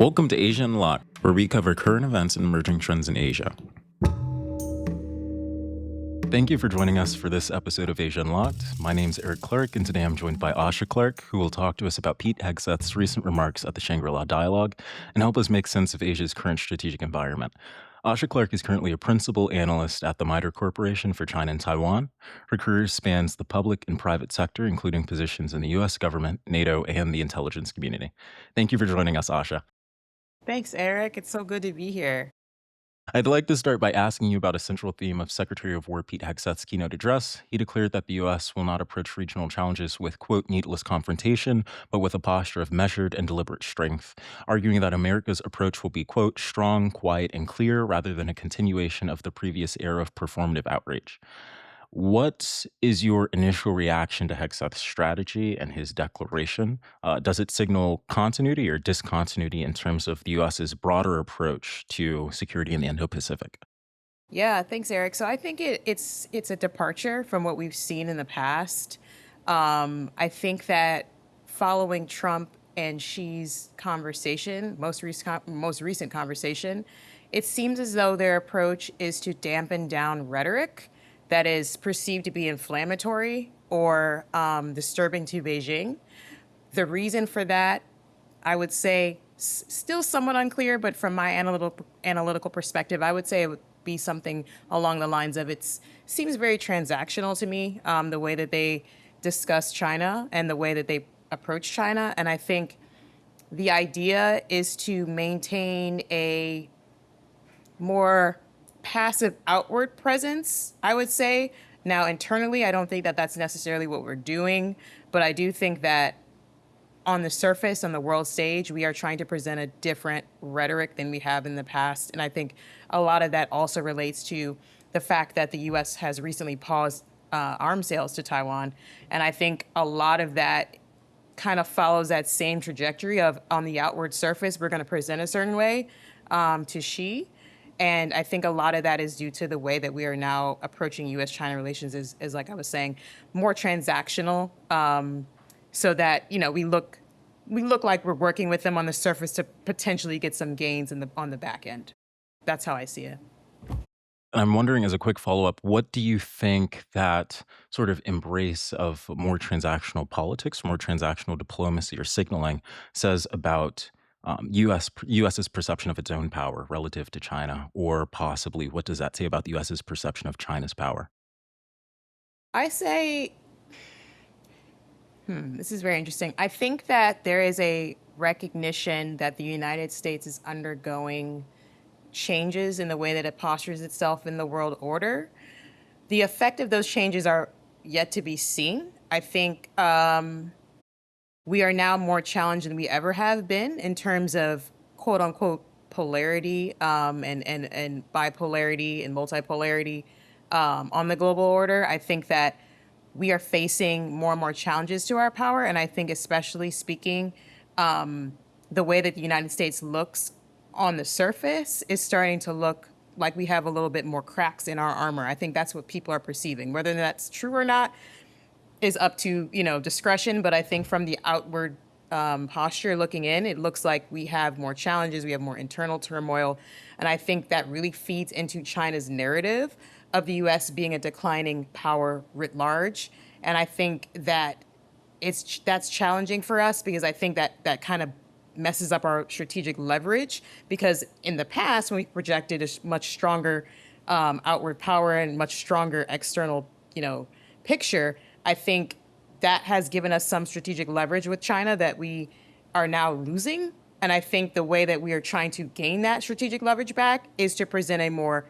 Welcome to Asia Unlocked, where we cover current events and emerging trends in Asia. Thank you for joining us for this episode of Asia Unlocked. My name's Eric Clark, and today I'm joined by Asha Clark, who will talk to us about Pete Hegseth's recent remarks at the Shangri Dialogue and help us make sense of Asia's current strategic environment. Asha Clark is currently a principal analyst at the MITRE Corporation for China and Taiwan. Her career spans the public and private sector, including positions in the U.S. government, NATO, and the intelligence community. Thank you for joining us, Asha. Thanks, Eric. It's so good to be here. I'd like to start by asking you about a central theme of Secretary of War Pete Hegseth's keynote address. He declared that the U.S. will not approach regional challenges with, quote, needless confrontation, but with a posture of measured and deliberate strength, arguing that America's approach will be, quote, strong, quiet, and clear, rather than a continuation of the previous era of performative outrage. What is your initial reaction to Hegseth's strategy and his declaration? Does it signal continuity or discontinuity in terms of the U.S.'s broader approach to security in the Indo-Pacific? Yeah, thanks, Eric. So I think it's a departure from what we've seen in the past. I think that following Trump and Xi's conversation, most recent conversation, it seems as though their approach is to dampen down rhetoric that is perceived to be inflammatory or disturbing to Beijing. The reason for that, I would say, still somewhat unclear, but from my analytical perspective, I would say it would be something along the lines of it seems very transactional to me, the way that they discuss China and the way that they approach China. And I think the idea is to maintain a more passive outward presence, I would say. Now, internally, I don't think that that's necessarily what we're doing, but I do think that on the surface, on the world stage, we are trying to present a different rhetoric than we have in the past. And I think a lot of that also relates to the fact that the U.S. has recently paused arms sales to Taiwan. And I think a lot of that kind of follows that same trajectory of, on the outward surface, we're going to present a certain way to Xi. And I think a lot of that is due to the way that we are now approaching U.S.-China relations is, like I was saying, more transactional, so that, you know, we look like we're working with them on the surface to potentially get some gains on the back end. That's how I see it. And I'm wondering, as a quick follow-up, what do you think that sort of embrace of more transactional politics, more transactional diplomacy or signaling says about U.S.'s perception of its own power relative to China, or possibly what does that say about the U.S.'s perception of China's power? I say, this is very interesting. I think that there is a recognition that the United States is undergoing changes in the way that it postures itself in the world order. The effect of those changes are yet to be seen. I think we are now more challenged than we ever have been in terms of quote unquote polarity and bipolarity and multipolarity on the global order. I think that we are facing more and more challenges to our power. And I think especially speaking, the way that the United States looks on the surface is starting to look like we have a little bit more cracks in our armor. I think that's what people are perceiving. Whether that's true or not is up to, discretion. But I think from the outward posture looking in, it looks like we have more challenges, we have more internal turmoil. And I think that really feeds into China's narrative of the U.S. being a declining power writ large. And I think that that's challenging for us because I think that kind of messes up our strategic leverage, because in the past, when we projected a much stronger outward power and much stronger external, picture, I think that has given us some strategic leverage with China that we are now losing. And I think the way that we are trying to gain that strategic leverage back is to present a more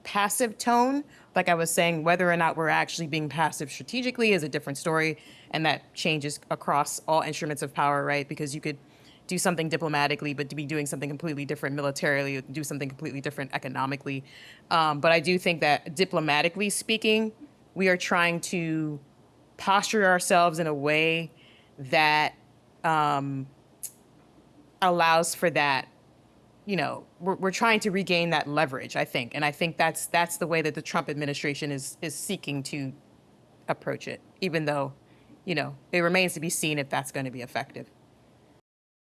passive tone. Like I was saying, whether or not we're actually being passive strategically is a different story. And that changes across all instruments of power, right? Because you could do something diplomatically, but to be doing something completely different militarily, do something completely different economically. But I do think that diplomatically speaking, we are trying to posture ourselves in a way that allows for that. We're trying to regain that leverage, I think. And I think that's the way that the Trump administration is seeking to approach it, even though, it remains to be seen if that's going to be effective.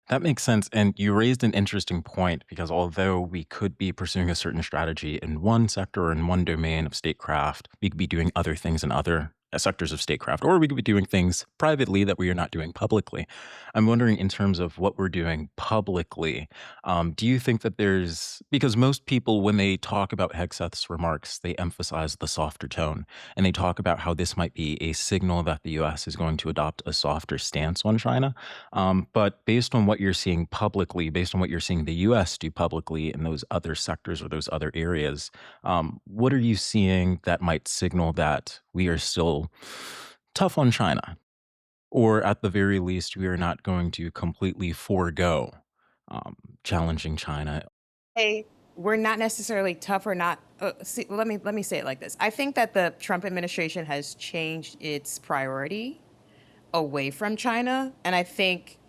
That makes sense. And you raised an interesting point because although we could be pursuing a certain strategy in one sector or in one domain of statecraft, we could be doing other things in other sectors of statecraft, or we could be doing things privately that we are not doing publicly. I'm wondering, in terms of what we're doing publicly, do you think that because most people, when they talk about Hegseth's remarks, they emphasize the softer tone and they talk about how this might be a signal that the US is going to adopt a softer stance on China. But based on what you're seeing publicly, based on what you're seeing the US do publicly in those other sectors or those other areas, what are you seeing that might signal that we are still tough on China? Or at the very least, we are not going to completely forego um, challenging China. Hey, we're not necessarily tough or not. See, let me say it like this. I think that the Trump administration has changed its priority away from China, and I think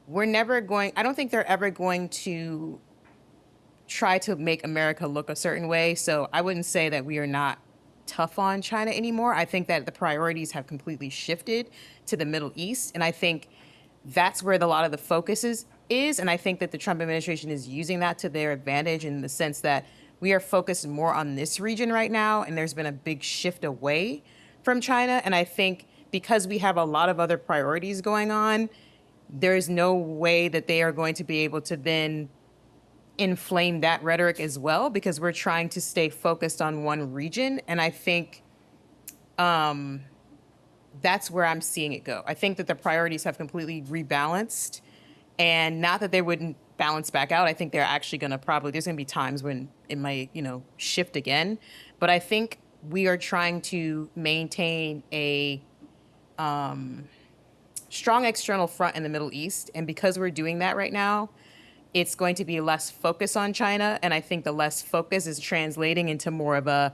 we're never going. I don't think they're ever going to try to make America look a certain way. So I wouldn't say that we are not tough on China anymore. I think that the priorities have completely shifted to the Middle East. And I think that's where a lot of the focus is. And I think that the Trump administration is using that to their advantage in the sense that we are focused more on this region right now. And there's been a big shift away from China. And I think because we have a lot of other priorities going on, there's no way that they are going to be able to then inflame that rhetoric as well because we're trying to stay focused on one region. And I think that's where I'm seeing it go. I think that the priorities have completely rebalanced, and not that they wouldn't balance back out. I think they're actually going to there's going to be times when it might, shift again. But I think we are trying to maintain a strong external front in the Middle East. And because we're doing that right now, it's going to be less focus on China. And I think the less focus is translating into more of a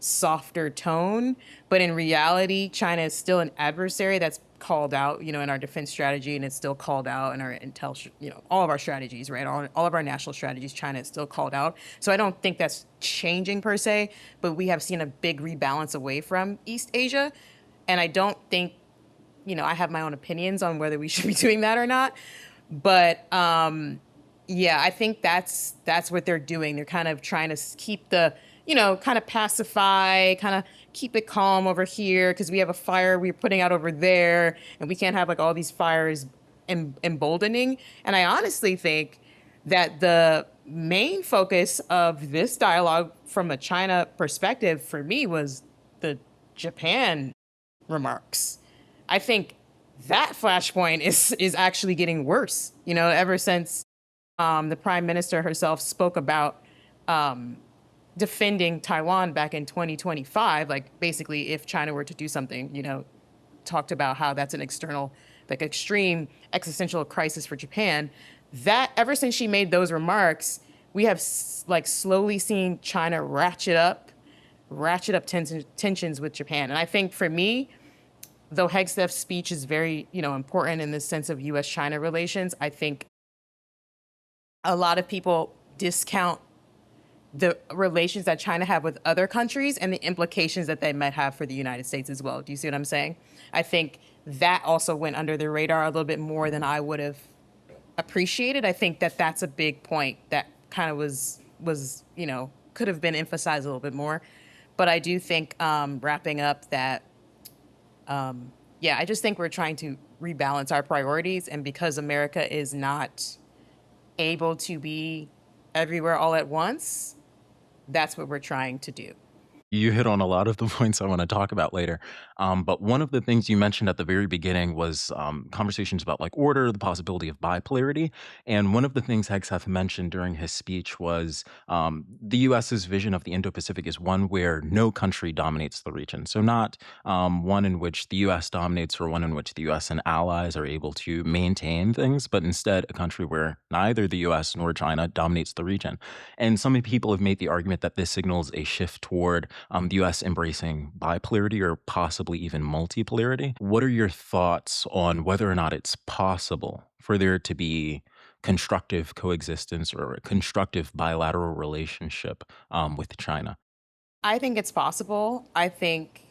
softer tone. But in reality, China is still an adversary that's called out, in our defense strategy, and it's still called out in our intel, all of our strategies, right? All of our national strategies, China is still called out. So I don't think that's changing per se, but we have seen a big rebalance away from East Asia. And I don't think, I have my own opinions on whether we should be doing that or not. But yeah, I think that's what they're doing. They're kind of trying to keep the, kind of pacify, kind of keep it calm over here because we have a fire we're putting out over there, and we can't have like all these fires emboldening. And I honestly think that the main focus of this dialogue from a China perspective for me was the Japan remarks. I think that flashpoint is actually getting worse. Ever since the prime minister herself spoke about defending Taiwan back in 2025, like basically if China were to do something, talked about how that's an external, like extreme existential crisis for Japan. That ever since she made those remarks, we have like slowly seen China ratchet up tensions with Japan. And I think for me, though Hegseth's speech is very, important in the sense of U.S.-China relations, I think a lot of people discount the relations that China have with other countries and the implications that they might have for the United States as well. Do you see what I'm saying? I think that also went under the radar a little bit more than I would have appreciated. I think that that's a big point that kind of was could have been emphasized a little bit more. But I do think wrapping up that yeah, I just think we're trying to rebalance our priorities, and because America is not able to be everywhere all at once, that's what we're trying to do. You hit on a lot of the points I want to talk about later. But one of the things you mentioned at the very beginning was conversations about like order, the possibility of bipolarity. And one of the things Hegseth mentioned during his speech was the US's vision of the Indo Pacific is one where no country dominates the region. So, not one in which the US dominates or one in which the US and allies are able to maintain things, but instead a country where neither the US nor China dominates the region. And some people have made the argument that this signals a shift toward the US embracing bipolarity or possibly even multipolarity. What are your thoughts on whether or not it's possible for there to be constructive coexistence or a constructive bilateral relationship with China? I think it's possible. I think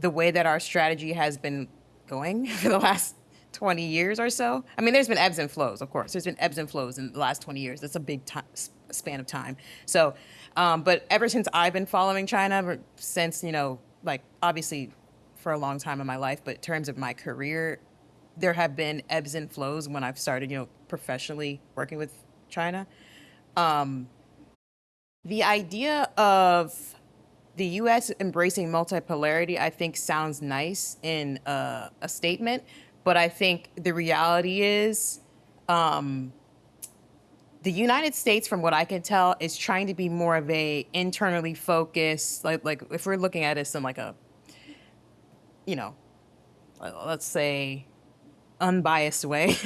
the way that our strategy has been going for the last 20 years or so. I mean, there's been ebbs and flows, of course. There's been ebbs and flows in the last 20 years. That's a big time, span of time. So, but ever since I've been following China, since, like obviously for a long time in my life, but in terms of my career, there have been ebbs and flows when I've started, professionally working with China. The idea of the U.S. embracing multipolarity, I think, sounds nice in a statement, but I think the reality is the United States, from what I can tell, is trying to be more of a internally focused, like if we're looking at it in like a, you know, let's say unbiased way.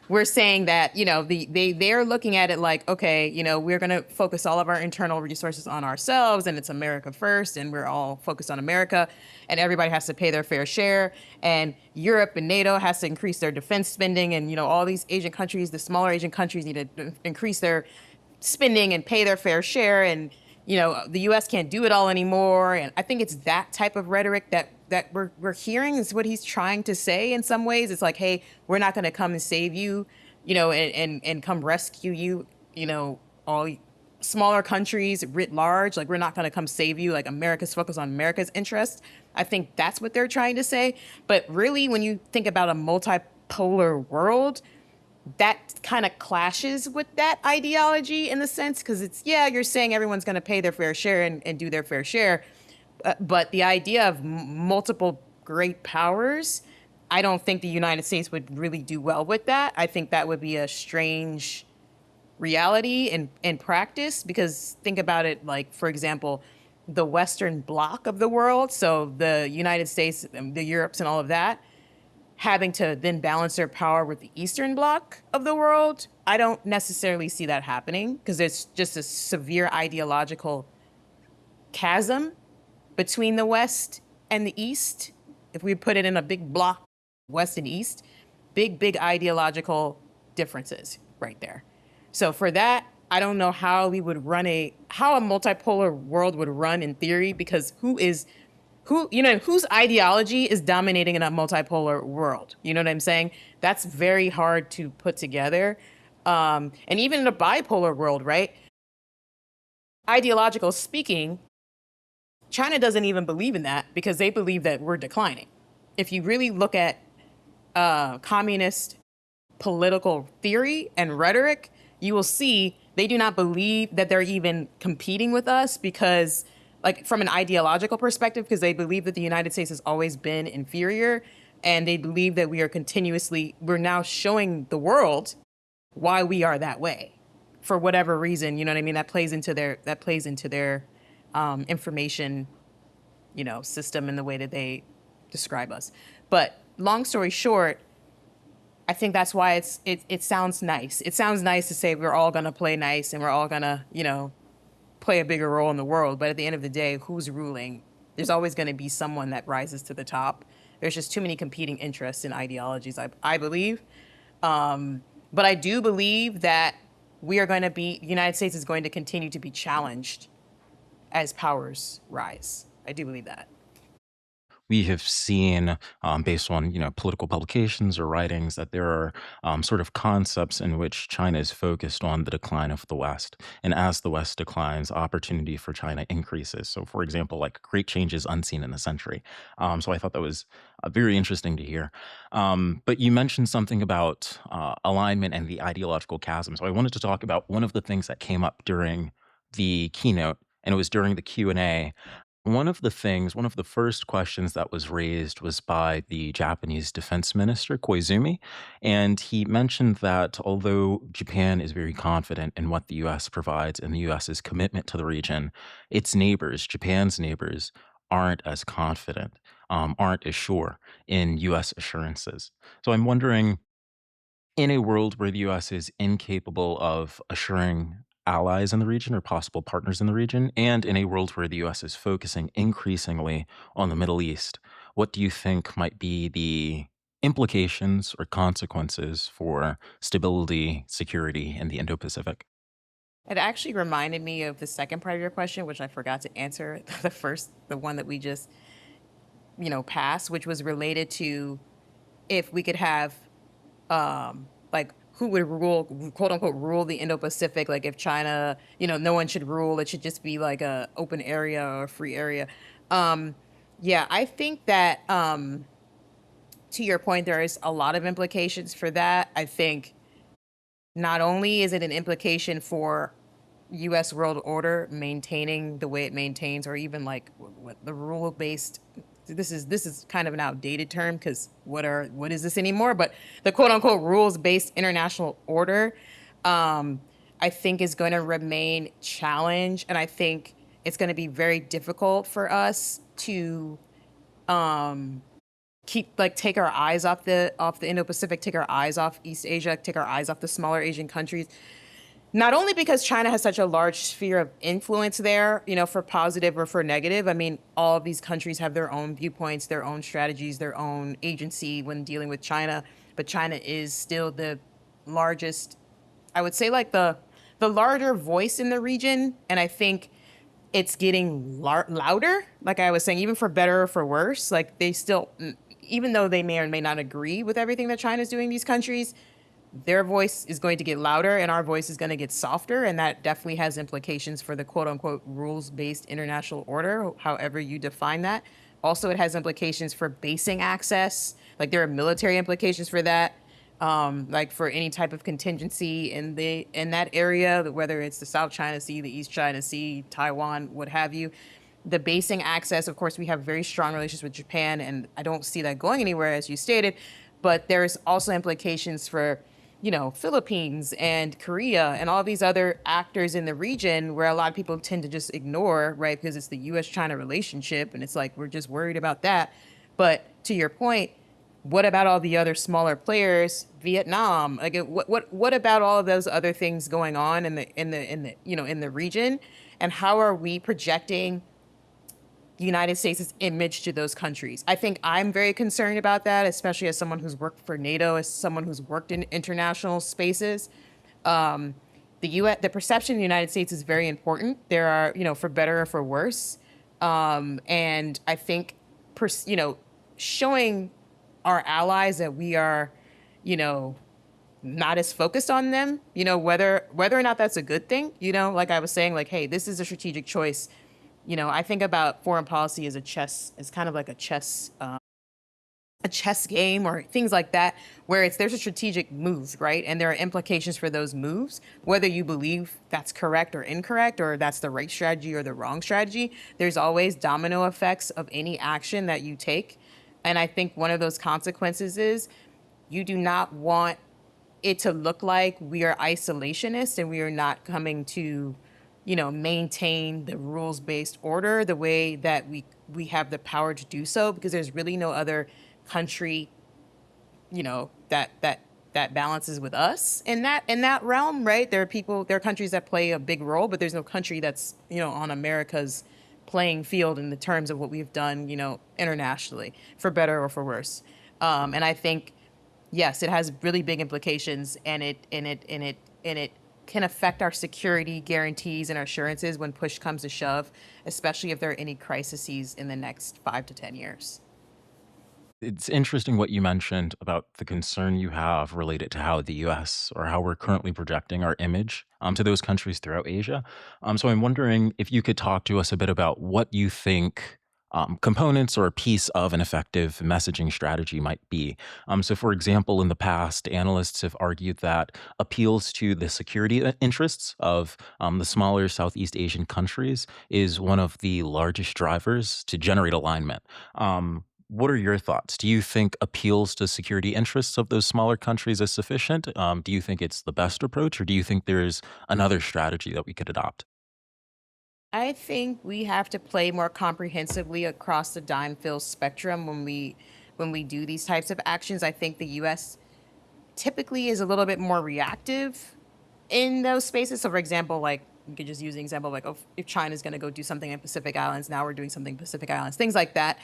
We're saying that, they're looking at it like, okay, we're going to focus all of our internal resources on ourselves, and it's America first, and we're all focused on America, and everybody has to pay their fair share, and Europe and NATO has to increase their defense spending, and all these Asian countries, the smaller Asian countries, need to increase their spending and pay their fair share, and the U.S. can't do it all anymore. And I think it's that type of rhetoric that we're hearing is what he's trying to say. In some ways, it's like, hey, we're not going to come and save you, and come rescue you, all smaller countries writ large. Like, we're not going to come save you. Like, America's focused on America's interest. I think that's what they're trying to say. But really, when you think about a multipolar world, that kind of clashes with that ideology in the sense, because it's, yeah, you're saying everyone's going to pay their fair share and do their fair share. But the idea of multiple great powers, I don't think the United States would really do well with that. I think that would be a strange reality in practice, because think about it, like, for example, the Western bloc of the world, so the United States, the Europes and all of that, having to then balance their power with the Eastern bloc of the world, I don't necessarily see that happening, because there's just a severe ideological chasm between the West and the East. If we put it in a big block, West and East, big ideological differences right there. So for that, I don't know how how a multipolar world would run in theory, because whose ideology is dominating in a multipolar world? You know what I'm saying? That's very hard to put together. And even in a bipolar world, right? Ideological speaking, China doesn't even believe in that, because they believe that we're declining. If you really look at communist political theory and rhetoric, you will see they do not believe that they're even competing with us, because, like, from an ideological perspective, because they believe that the United States has always been inferior, and they believe that we're now showing the world why we are that way, for whatever reason. You know what I mean? That plays into their information, system, and the way that they describe us. But long story short, I think that's why it sounds nice. It sounds nice to say we're all gonna play nice and we're all gonna, play a bigger role in the world. But at the end of the day, who's ruling? There's always gonna be someone that rises to the top. There's just too many competing interests and ideologies, I believe. But I do believe that the United States is going to continue to be challenged as powers rise. I do believe that. We have seen, based on political publications or writings, that there are sort of concepts in which China is focused on the decline of the West, and as the West declines, opportunity for China increases. So, for example, like great changes unseen in a century. So I thought that was very interesting to hear. But you mentioned something about alignment and the ideological chasm. So I wanted to talk about one of the things that came up during the keynote, and it was during the Q&A. One of the first questions that was raised was by the Japanese Defense Minister, Koizumi, and he mentioned that although Japan is very confident in what the US provides and the US's commitment to the region, its neighbors, Japan's neighbors, aren't as confident, aren't as sure in US assurances. So I'm wondering, in a world where the US is incapable of assuring allies in the region or possible partners in the region, and in a world where the US is focusing increasingly on the Middle East, what do you think might be the implications or consequences for stability, security in the Indo Pacific? It actually reminded me of the second part of your question, which I forgot to answer. The one that we just, passed, which was related to if we could have like who would rule, quote unquote, rule the Indo-Pacific. Like if China, no one should rule. It should just be like a open area or a free area. Yeah, I think that to your point, there is a lot of implications for that. I think not only is it an implication for U.S. world order maintaining the way it maintains, or even like what the rule based. This is kind of an outdated term because what is this anymore? But the quote unquote rules based international order, I think is going to remain challenged, and I think it's going to be very difficult for us to take our eyes off the Indo-Pacific, take our eyes off East Asia, take our eyes off the smaller Asian countries. Not only because China has such a large sphere of influence there, for positive or for negative. I mean, all of these countries have their own viewpoints, their own strategies, their own agency when dealing with China. But China is still the largest, I would say, like the larger voice in the region, and I think it's getting louder. Like I was saying, even for better or for worse, like they still, even though they may or may not agree with everything that China's doing in these countries, their voice is going to get louder and our voice is going to get softer. And that definitely has implications for the quote unquote rules based international order, however you define that. Also, it has implications for basing access. Like there are military implications for that. Like for any type of contingency in that area, whether it's the South China Sea, the East China Sea, Taiwan, what have you. The basing access, of course, we have very strong relations with Japan, and I don't see that going anywhere, as you stated. But there's also implications for, Philippines and Korea and all these other actors in the region where a lot of people tend to just ignore, right? Because it's the U.S.-China relationship, and it's like we're just worried about that. But to your point, what about all the other smaller players, Vietnam? Like, what about all of those other things going on in the region, and how are we projecting the United States' image to those countries? I think I'm very concerned about that, especially as someone who's worked for NATO, as someone who's worked in international spaces. The perception of the United States is very important. There are, for better or for worse, and I think, showing our allies that we are, you know, not as focused on them, whether or not that's a good thing, like I was saying, like, hey, this is a strategic choice. I think about foreign policy as as kind of like a chess game or things like that, where there's a strategic move, right? And there are implications for those moves, whether you believe that's correct or incorrect, or that's the right strategy or the wrong strategy. There's always domino effects of any action that you take. And I think one of those consequences is you do not want it to look like we are isolationist and we are not coming to, maintain the rules-based order the way that we have the power to do so, because there's really no other country, that balances with us in that realm, right? There are countries that play a big role, but there's no country that's, on America's playing field in the terms of what we've done, internationally, for better or for worse. And I think, yes, it has really big implications, and it can affect our security guarantees and assurances when push comes to shove, especially if there are any crises in the next 5 to 10 years. It's interesting what you mentioned about the concern you have related to how the US or how we're currently projecting our image to those countries throughout Asia. So I'm wondering if you could talk to us a bit about what you think components or a piece of an effective messaging strategy might be. So, for example, in the past, analysts have argued that appeals to the security interests of the smaller Southeast Asian countries is one of the largest drivers to generate alignment. What are your thoughts? Do you think appeals to security interests of those smaller countries is sufficient? Do you think it's the best approach, or do you think there's another strategy that we could adopt? I think we have to play more comprehensively across the dime fill spectrum when we do these types of actions. I think the U.S. typically is a little bit more reactive in those spaces. So, for example, like you could just use an example like, oh, if China's going to go do something in Pacific Islands, now we're doing something in Pacific Islands, things like that.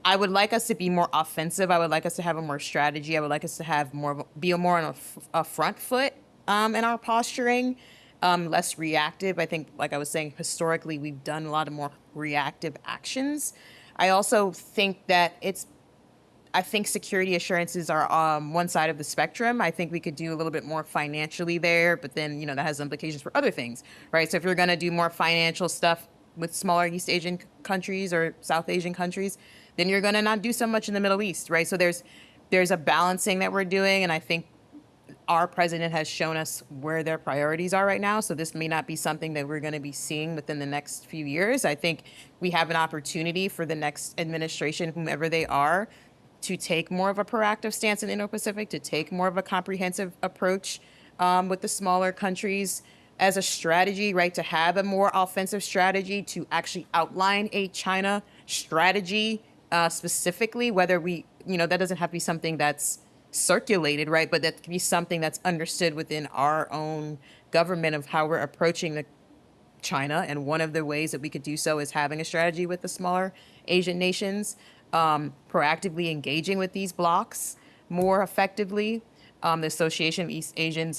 I would like us to be more offensive. I would like us to have a more strategy. I would like us to have be more on a front foot in our posturing, less reactive. I think, like I was saying, historically we've done a lot of more reactive actions. I also think that it's I think security assurances are one side of the spectrum. I think we could do a little bit more financially there, but then, that has implications for other things, right? So if you're going to do more financial stuff with smaller East Asian countries or South Asian countries, then you're going to not do so much in the Middle East, right? So there's a balancing that we're doing, and I think our president has shown us where their priorities are right now. So this may not be something that we're going to be seeing within the next few years. I think we have an opportunity for the next administration, whomever they are, to take more of a proactive stance in the Indo-Pacific, to take more of a comprehensive approach with the smaller countries as a strategy, right? To have a more offensive strategy, to actually outline a China strategy specifically, whether that doesn't have to be something that's circulated, right? But that can be something that's understood within our own government of how we're approaching China. And one of the ways that we could do so is having a strategy with the smaller Asian nations, proactively engaging with these blocs more effectively. The Association of East Asian,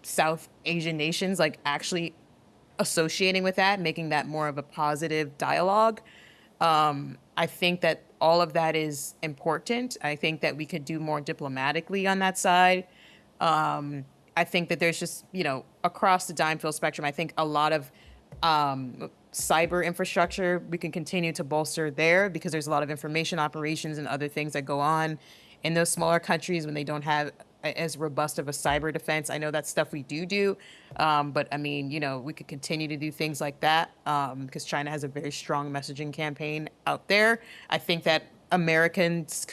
South Asian nations, like actually associating with that, making that more of a positive dialogue. I think that all of that is important. I think that we could do more diplomatically on that side. I think that there's just, across the dime field spectrum, I think a lot of cyber infrastructure we can continue to bolster there, because there's a lot of information operations and other things that go on in those smaller countries when they don't have as robust of a cyber defense. I know that's stuff we do, but I mean, we could continue to do things like that because China has a very strong messaging campaign out there. I think that Americans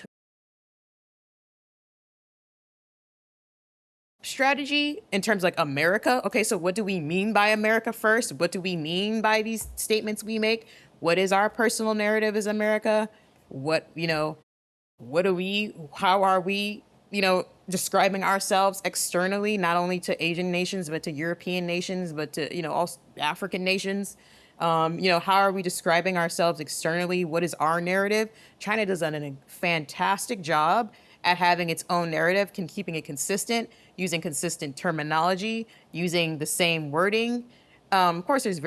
strategy in terms like America. Okay, so what do we mean by America first? What do we mean by these statements we make? What is our personal narrative as America? How are we, describing ourselves externally, not only to Asian nations, but to European nations, but to, all African nations? How are we describing ourselves externally? What is our narrative? China does a fantastic job at having its own narrative, keeping it consistent, using consistent terminology, using the same wording. Of course, there's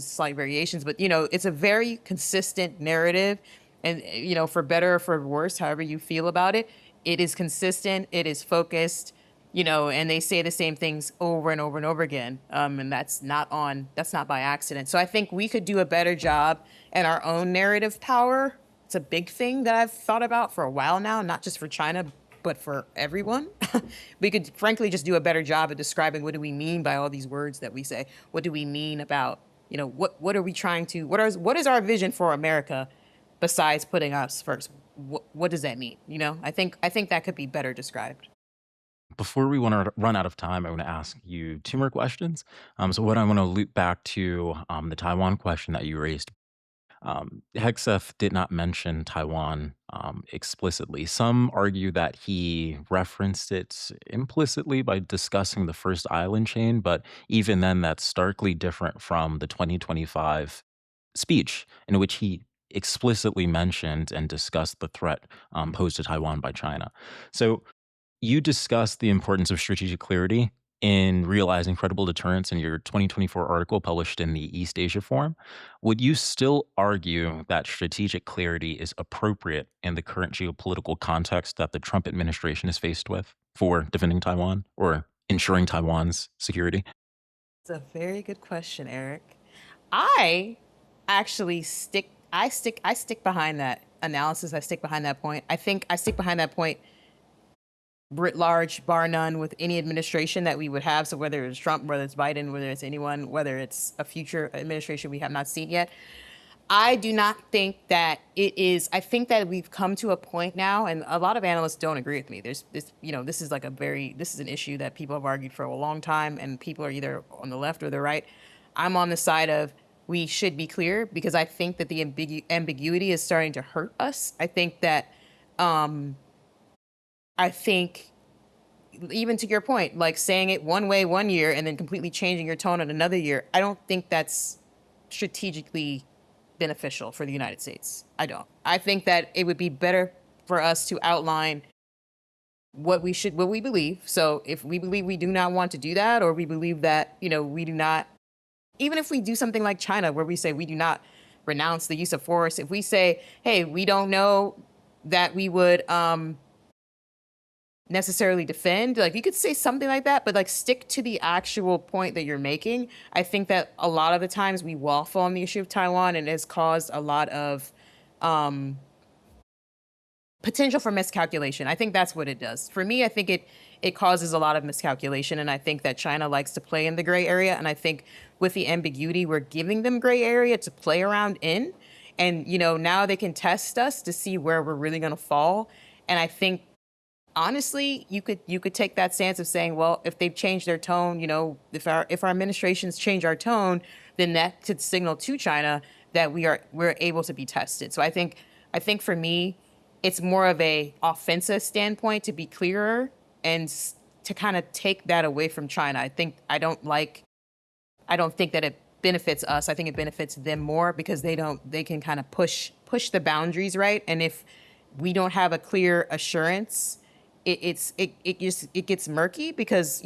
slight variations, but it's a very consistent narrative. And for better or for worse, however you feel about it, it is consistent, it is focused, and they say the same things over and over and over again. And that's not by accident. So I think we could do a better job in our own narrative power. It's a big thing that I've thought about for a while now, not just for China, but for everyone. We could frankly just do a better job of describing what do we mean by all these words that we say. What do we mean about, what are we trying to, what is our vision for America besides putting us first? What does that mean? I think that could be better described. Before we want to run out of time, I want to ask you two more questions. So, what I want to loop back to the Taiwan question that you raised. Hegseth did not mention Taiwan explicitly. Some argue that he referenced it implicitly by discussing the first island chain, but even then, that's starkly different from the 2025 speech in which he explicitly mentioned and discussed the threat posed to Taiwan by China. So, you discussed the importance of strategic clarity in realizing credible deterrence in your 2024 article published in the East Asia Forum. Would you still argue that strategic clarity is appropriate in the current geopolitical context that the Trump administration is faced with for defending Taiwan or ensuring Taiwan's security? It's a very good question, Eric. I actually I stick behind that analysis. I stick behind that point. I think I stick behind that point writ large, bar none, with any administration that we would have. So whether it's Trump, whether it's Biden, whether it's anyone, whether it's a future administration we have not seen yet, I do not think that it is. I think that we've come to a point now, and a lot of analysts don't agree with me. There's this, this is an issue that people have argued for a long time, and people are either on the left or the right. I'm on the side of we should be clear, because I think that the ambiguity is starting to hurt us. I think, even to your point, like saying it one way one year and then completely changing your tone in another year, I don't think that's strategically beneficial for the United States. I don't. I think that it would be better for us to outline what we believe. So if we believe we do not want to do that, or we believe that, we do not, even if we do something like China, where we say we do not renounce the use of force, if we say, hey, we don't know that we would necessarily defend. Like, you could say something like that, but like stick to the actual point that you're making. I think that a lot of the times we waffle on the issue of Taiwan, and it has caused a lot of potential for miscalculation. I think that's what it does. For me, I think it causes a lot of miscalculation, and I think that China likes to play in the gray area, and I think with the ambiguity, we're giving them gray area to play around in. And now they can test us to see where we're really going to fall. And I think honestly, you could take that stance of saying, well, if they've changed their tone, if our administrations change our tone, then that could signal to China that we're able to be tested. So I think for me, it's more of a offensive standpoint, to be clearer and to kind of take that away from China. I don't think that it benefits us. I think it benefits them more, because they can kind of push the boundaries, right? And if we don't have a clear assurance, it gets murky, because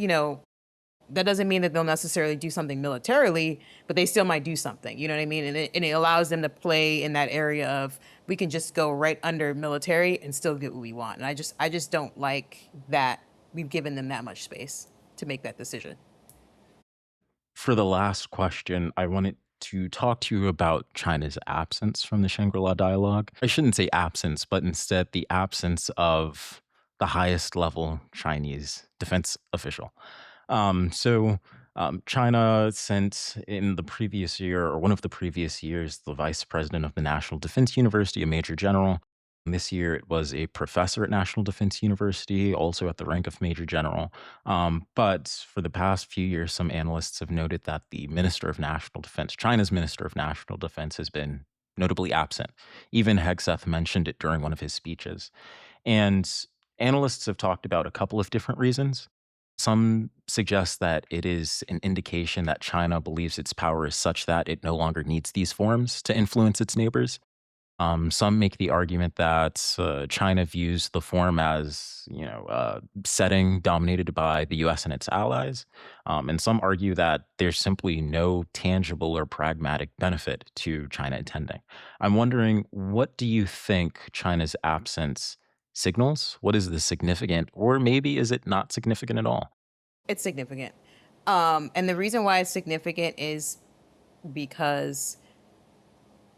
that doesn't mean that they'll necessarily do something militarily, but they still might do something. You know what I mean? And it allows them to play in that area of, we can just go right under military and still get what we want. And I just don't like that we've given them that much space to make that decision. For the last question, I wanted to talk to you about China's absence from the Shangri-La dialogue. I shouldn't say absence, but instead the absence of the highest level Chinese defense official. China sent in the previous year, or one of the previous years, the vice president of the National Defense University, a major general. This year, it was a professor at National Defense University, also at the rank of major general. But for the past few years, some analysts have noted that the Minister of National Defense, China's Minister of National Defense, has been notably absent. Even Hegseth mentioned it during one of his speeches. And analysts have talked about a couple of different reasons. Some suggest that it is an indication that China believes its power is such that it no longer needs these forums to influence its neighbors. Some make the argument that China views the forum as, setting dominated by the U.S. and its allies. And some argue that there's simply no tangible or pragmatic benefit to China attending. I'm wondering, what do you think China's absence signals? What is the significant, or maybe is it not significant at all? It's significant. And the reason why it's significant is because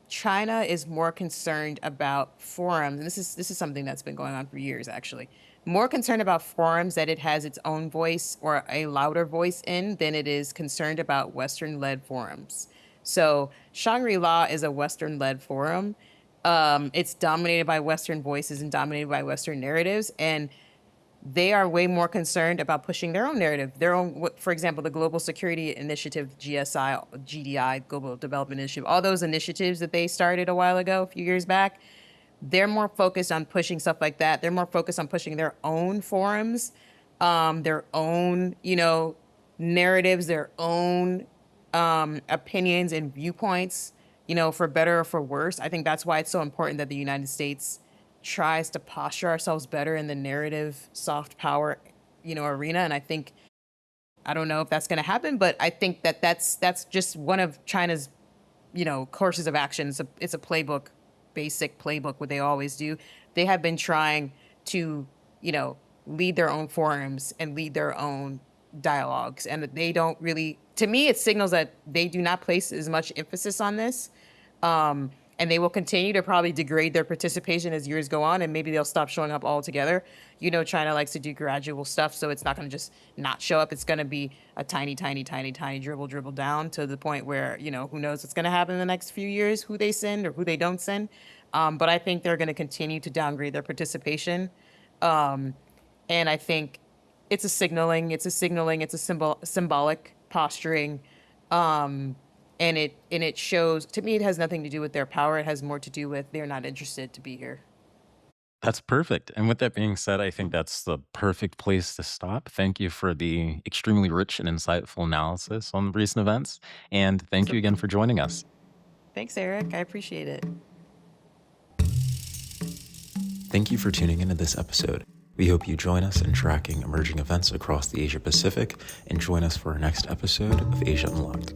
China is more concerned about forums, and this is something that's been going on for years, actually. More concerned about forums that it has its own voice or a louder voice in, than it is concerned about Western-led forums. So Shangri-La is a Western-led forum. It's dominated by Western voices and dominated by Western narratives, and they are way more concerned about pushing their own narrative, their own. For example, the Global Security Initiative, GSI, GDI, Global Development Initiative, all those initiatives that they started a while ago, a few years back, they're more focused on pushing stuff like that. They're more focused on pushing their own forums, their own, narratives, their own opinions and viewpoints, for better or for worse. I think that's why it's so important that the United States tries to posture ourselves better in the narrative soft power, arena. And I don't know if that's going to happen, but I think that that's just one of China's, courses of action. It's a playbook, basic playbook, what they always do. They have been trying to, lead their own forums and lead their own dialogues. And they don't really, to me, it signals that they do not place as much emphasis on this. And they will continue to probably degrade their participation as years go on, and maybe they'll stop showing up altogether. China likes to do gradual stuff, so it's not going to just not show up. It's going to be a tiny, tiny, tiny, tiny dribble down to the point where, who knows what's going to happen in the next few years, who they send or who they don't send. But I think they're going to continue to downgrade their participation. And I think it's a symbolic posturing. And it shows, to me, it has nothing to do with their power. It has more to do with they're not interested to be here. That's perfect. And with that being said, I think that's the perfect place to stop. Thank you for the extremely rich and insightful analysis on recent events. And thank you again for joining us. Thanks, Eric. I appreciate it. Thank you for tuning into this episode. We hope you join us in tracking emerging events across the Asia Pacific, and join us for our next episode of Asia Unlocked.